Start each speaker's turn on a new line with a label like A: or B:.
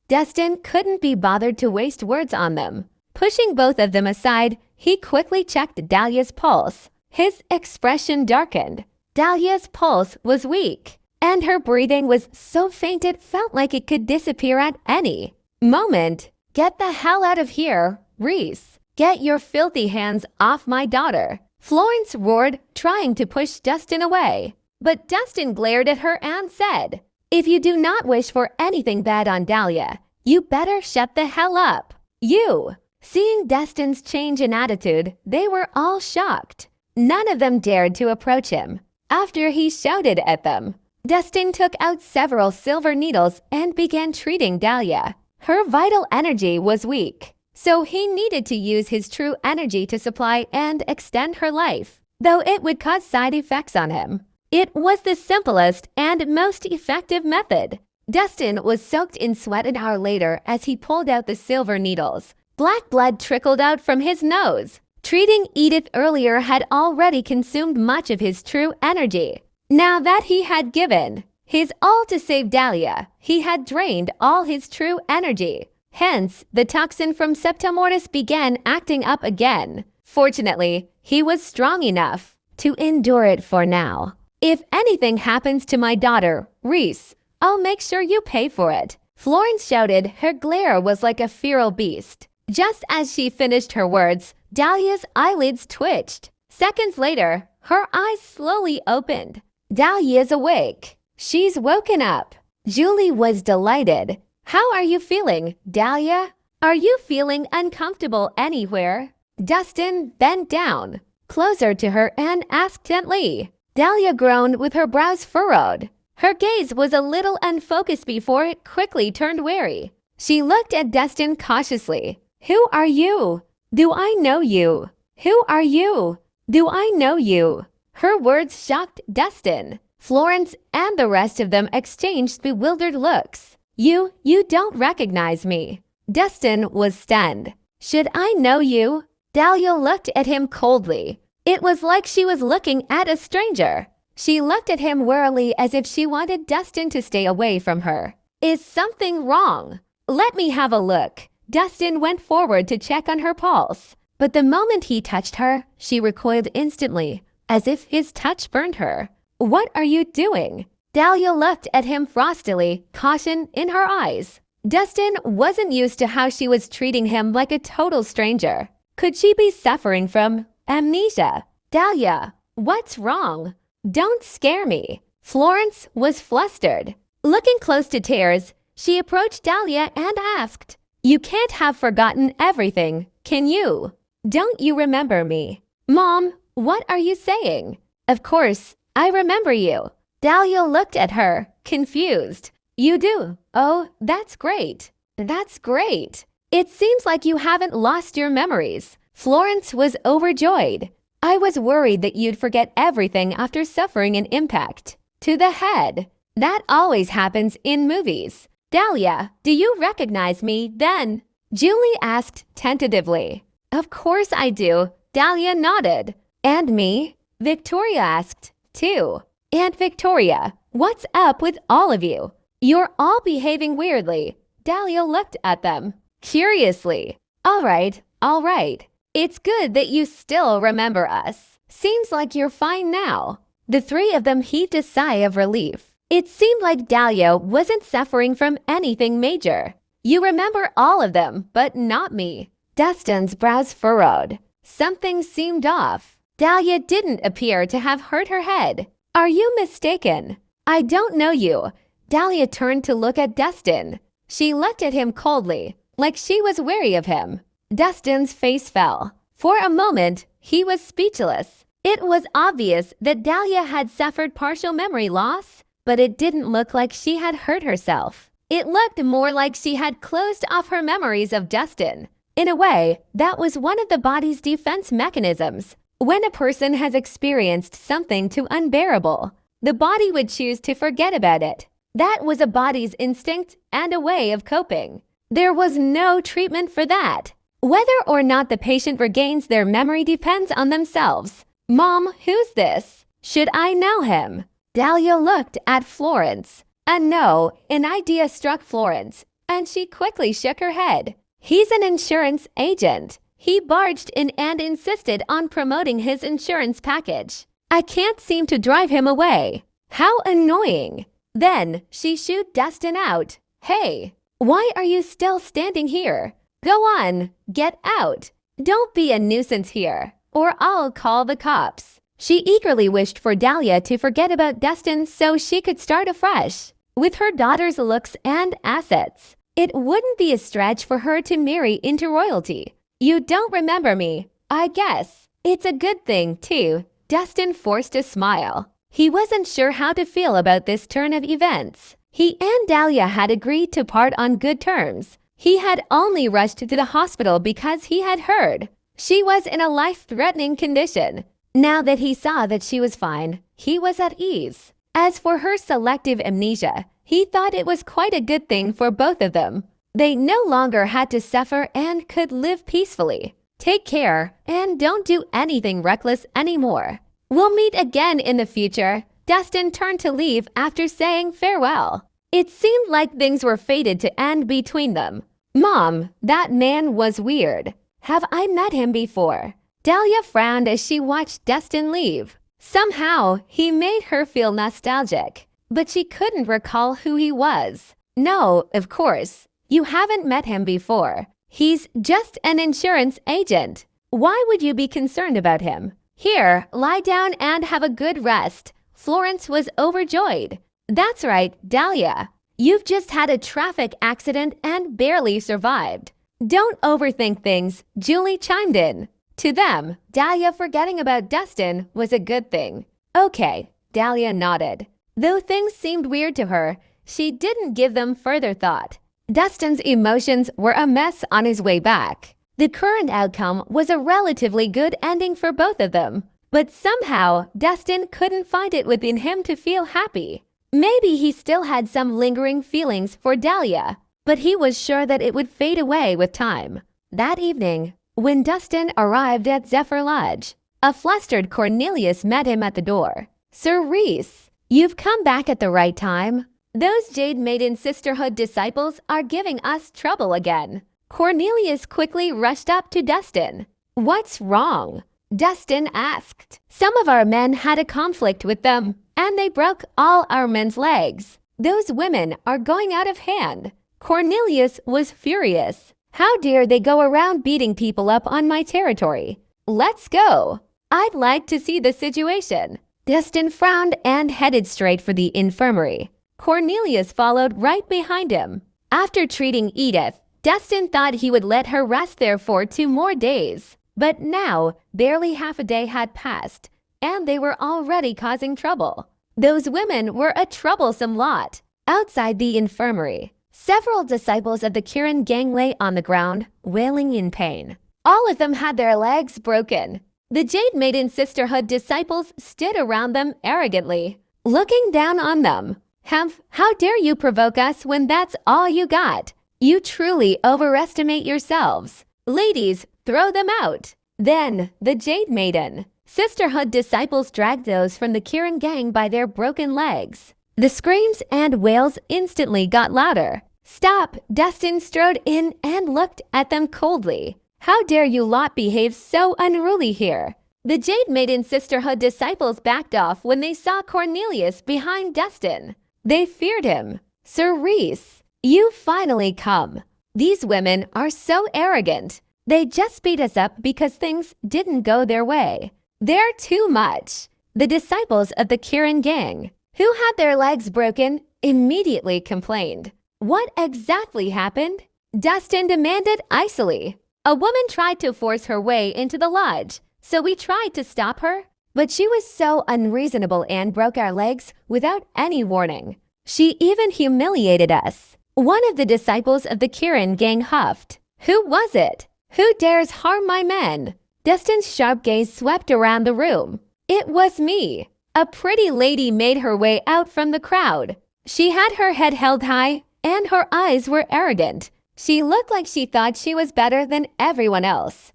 A: Destin couldn't be bothered to waste words on them. Pushing both of them aside, he quickly checked Dahlia's pulse. His expression darkened. Dahlia's pulse was weak, and her breathing was so faint it felt like it could disappear at any moment. "Get the hell out of here, Reese. Get your filthy hands off my daughter," Florence roared, trying to push Dustin away. But Dustin glared at her and said, "If you do not wish for anything bad on Dahlia, you better shut the hell up. You." Seeing Dustin's change in attitude, they were all shocked. None of them dared to approach him. After he shouted at them, Dustin took out several silver needles and began treating Dahlia. Her vital energy was weak, so he needed to use his true energy to supply and extend her life, though it would cause side effects on him. It was the simplest and most effective method. Dustin was soaked in sweat an hour later as he pulled out the silver needles. Black blood trickled out from his nose. Treating Edith earlier had already consumed much of his true energy. Now that he had given his all to save Dahlia, he had drained all his true energy. Hence, the toxin from Septa Mortis began acting up again. Fortunately, he was strong enough to endure it for now. "If anything happens to my daughter, Reese, I'll make sure you pay for it," Florence shouted. Her glare was like a feral beast. Just as she finished her words, Dahlia's eyelids twitched. Seconds later, her eyes slowly opened. "Dahlia's awake. She's woken up." Julie was delighted. "How are you feeling, Dahlia? Are you feeling uncomfortable anywhere?" Dustin bent down closer to her and asked gently. Dahlia groaned with her brows furrowed. Her gaze was a little unfocused before it quickly turned wary. She looked at Dustin cautiously. "Who are you? Do I know you? Who are you? Do I know you?" Her words shocked Dustin. Florence and the rest of them exchanged bewildered looks. You don't recognize me." Dustin was stunned. "Should I know you?" Dahlia looked at him coldly. It was like she was looking at a stranger. She looked at him warily as if she wanted Dustin to stay away from her. "Is something wrong? Let me have a look." Dustin went forward to check on her pulse. But the moment he touched her, she recoiled instantly, as if his touch burned her. "What are you doing?" Dahlia looked at him frostily, caution in her eyes. Dustin wasn't used to how she was treating him like a total stranger. Could she be suffering from amnesia? "Dahlia, what's wrong? Don't scare me." Florence was flustered. Looking close to tears, she approached Dahlia and asked, "You can't have forgotten everything, can you? Don't you remember me?" "Mom, what are you saying?" "Of course, I remember you." Dahlia looked at her, confused. "You do? Oh, that's great. That's great. It seems like you haven't lost your memories." Florence was overjoyed. "I was worried that you'd forget everything after suffering an impact to the head. That always happens in movies." "Dahlia, do you recognize me then?" Julie asked tentatively. "Of course I do." Dahlia nodded. "And me?" Victoria asked, too. "Aunt Victoria, what's up with all of you? You're all behaving weirdly." Dahlia looked at them curiously. All right. It's good that you still remember us. Seems like you're fine now." The three of them heaved a sigh of relief. It seemed like Dahlia wasn't suffering from anything major. "You remember all of them, but not me." Dustin's brows furrowed. Something seemed off. Dahlia didn't appear to have hurt her head. "Are you mistaken? I don't know you." Dahlia turned to look at Dustin. She looked at him coldly, like she was wary of him. Dustin's face fell. For a moment, he was speechless. It was obvious that Dahlia had suffered partial memory loss, but it didn't look like she had hurt herself. It looked more like she had closed off her memories of Dustin. In a way, that was one of the body's defense mechanisms. When a person has experienced something too unbearable, the body would choose to forget about it. That was a body's instinct and a way of coping. There was no treatment for that. Whether or not the patient regains their memory depends on themselves. "Mom, who's this? Should I know him?" Dahlia looked at Florence. An idea struck Florence. and she quickly shook her head. He's an insurance agent. He barged in and insisted on promoting his insurance package. I can't seem to drive him away. How annoying. Then she shooed Dustin out. Hey, why are you still standing here? Go on, get out. Don't be a nuisance here, or I'll call the cops. She eagerly wished for Dahlia to forget about Dustin so she could start afresh. With her daughter's looks and assets, it wouldn't be a stretch for her to marry into royalty. You don't remember me, I guess. It's a good thing, too. Dustin forced a smile. He wasn't sure how to feel about this turn of events. He and Dahlia had agreed to part on good terms. He had only rushed to the hospital because he had heard she was in a life-threatening condition. Now that he saw that she was fine, he was at ease. As for her selective amnesia, he thought it was quite a good thing for both of them. They no longer had to suffer and could live peacefully. Take care and don't do anything reckless anymore. We'll meet again in the future. Dustin turned to leave after saying farewell. It seemed like things were fated to end between them. Mom, that man was weird. Have I met him before? Dahlia frowned as she watched Dustin leave. Somehow, he made her feel nostalgic, but she couldn't recall who he was. No, of course, you haven't met him before. He's just an insurance agent. Why would you be concerned about him? Here, lie down and have a good rest. Florence was overjoyed. That's right, Dahlia. You've just had a traffic accident and barely survived. Don't overthink things, Julie chimed in. To them, Dahlia forgetting about Dustin was a good thing. Okay, Dahlia nodded. Though things seemed weird to her, she didn't give them further thought. Dustin's emotions were a mess on his way back. The current outcome was a relatively good ending for both of them. But somehow, Dustin couldn't find it within him to feel happy. Maybe he still had some lingering feelings for Dahlia, but he was sure that it would fade away with time. That evening, when Dustin arrived at Zephyr Lodge, a flustered Cornelius met him at the door. Sir Reese, you've come back at the right time. Those Jade Maiden Sisterhood disciples are giving us trouble again. Cornelius quickly rushed up to Dustin. What's wrong? Dustin asked. Some of our men had a conflict with them, and they broke all our men's legs. Those women are going out of hand. Cornelius was furious. How dare they go around beating people up on my territory? Let's go. I'd like to see the situation. Dustin frowned and headed straight for the infirmary. Cornelius followed right behind him. After treating Edith, Dustin thought he would let her rest there for 2 more days. But now, barely half a day had passed, and they were already causing trouble. Those women were a troublesome lot. Outside the infirmary, several disciples of the Kirin gang lay on the ground, wailing in pain. All of them had their legs broken. The Jade Maiden Sisterhood disciples stood around them arrogantly, looking down on them. How dare you provoke us when that's all you got? You truly overestimate yourselves. Ladies, throw them out. Then the Jade Maiden Sisterhood disciples dragged those from the Kirin gang by their broken legs. The screams and wails instantly got louder. Stop! Dustin strode in and looked at them coldly. How dare you lot behave so unruly here? The Jade Maiden Sisterhood disciples backed off when they saw Cornelius behind Dustin. They feared him. Sir Reese, you finally come. These women are so arrogant. They just beat us up because things didn't go their way. They're too much. The disciples of the Kirin gang, who had their legs broken, immediately complained. What exactly happened? Dustin demanded icily. A woman tried to force her way into the lodge, so we tried to stop her, but she was so unreasonable and broke our legs without any warning. She even humiliated us. One of the disciples of the Kirin gang huffed. Who was it? Who dares harm my men? Dustin's sharp gaze swept around the room. It was me. A pretty lady made her way out from the crowd. She had her head held high, and her eyes were arrogant. She looked like she thought she was better than everyone else.